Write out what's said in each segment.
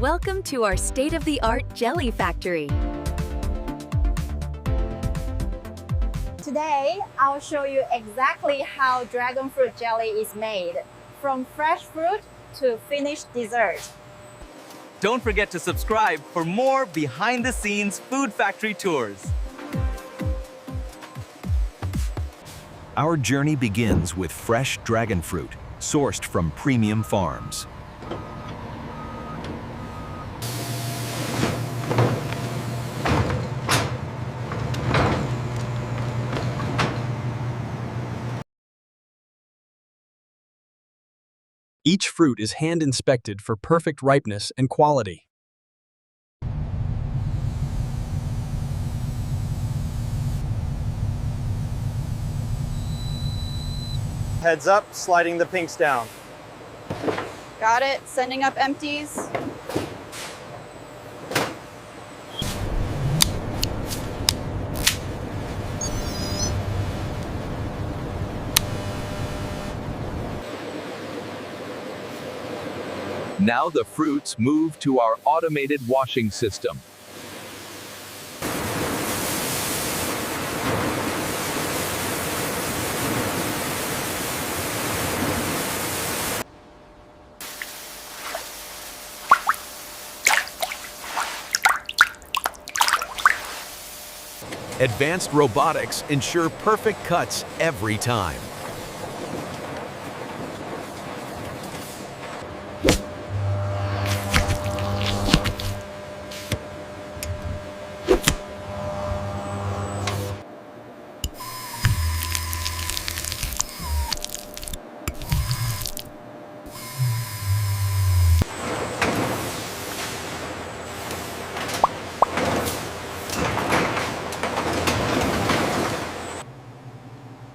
Welcome to our state-of-the-art jelly factory. Today, I'll show you exactly how dragon fruit jelly is made, from fresh fruit to finished dessert. Don't forget to subscribe for more behind-the-scenes food factory tours. Our journey begins with fresh dragon fruit, sourced from premium farms. Each fruit is hand-inspected for perfect ripeness and quality. Heads up, sliding the pinks down. Got it, sending up empties. Now the fruits move to our automated washing system. Advanced robotics ensure perfect cuts every time.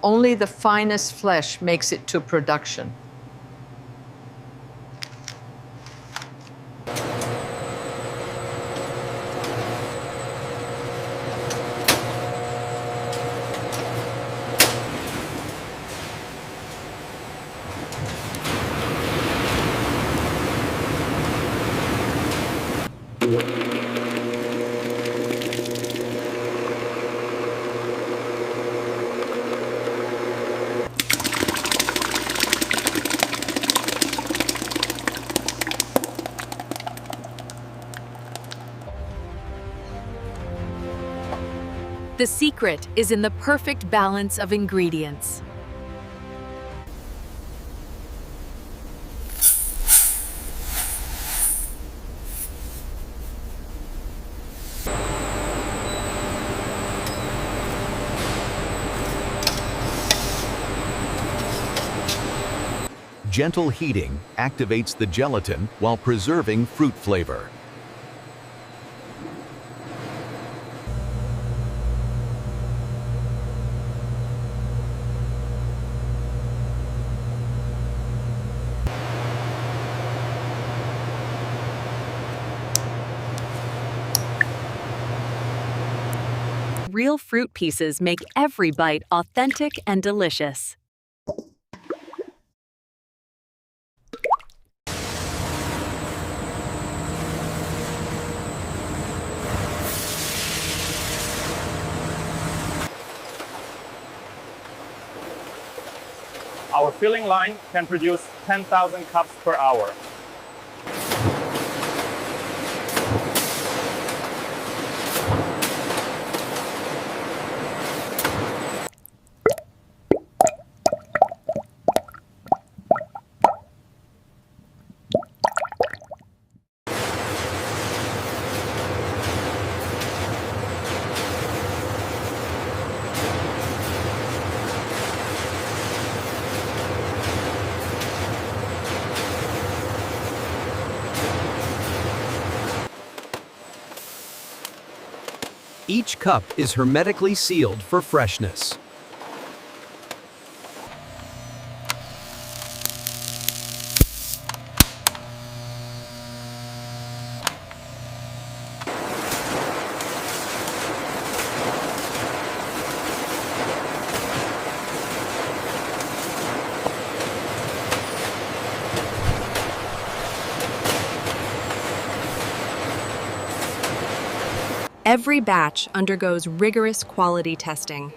Only the finest flesh makes it to production. The secret is in the perfect balance of ingredients. Gentle heating activates the gelatin while preserving fruit flavor. Real fruit pieces make every bite authentic and delicious. Our filling line can produce 10,000 cups per hour. Each cup is hermetically sealed for freshness. Every batch undergoes rigorous quality testing.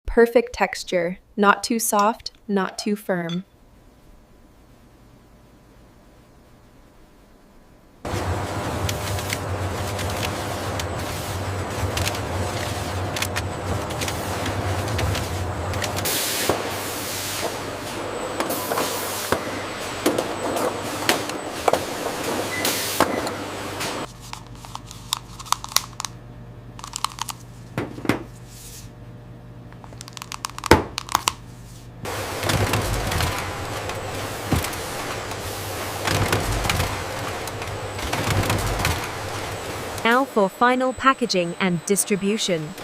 Perfect texture, not too soft, not too firm. Now for final packaging and distribution.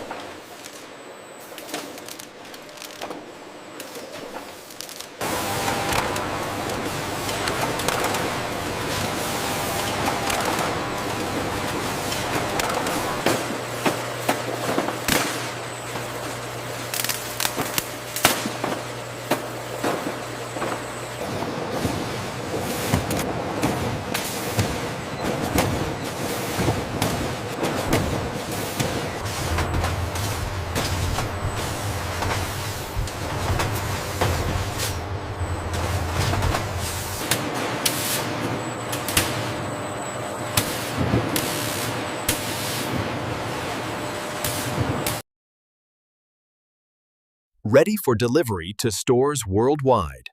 Ready for delivery to stores worldwide.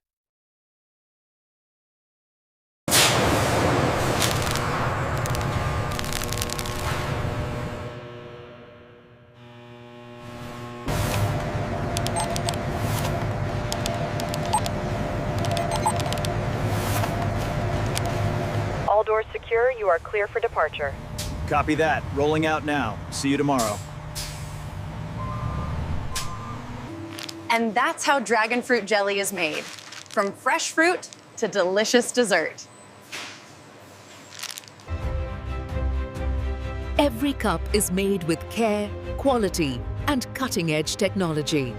All doors secure. You are clear for departure. Copy that. Rolling out now. See you tomorrow. And that's how dragon fruit jelly is made. From fresh fruit to delicious dessert. Every cup is made with care, quality, and cutting-edge technology.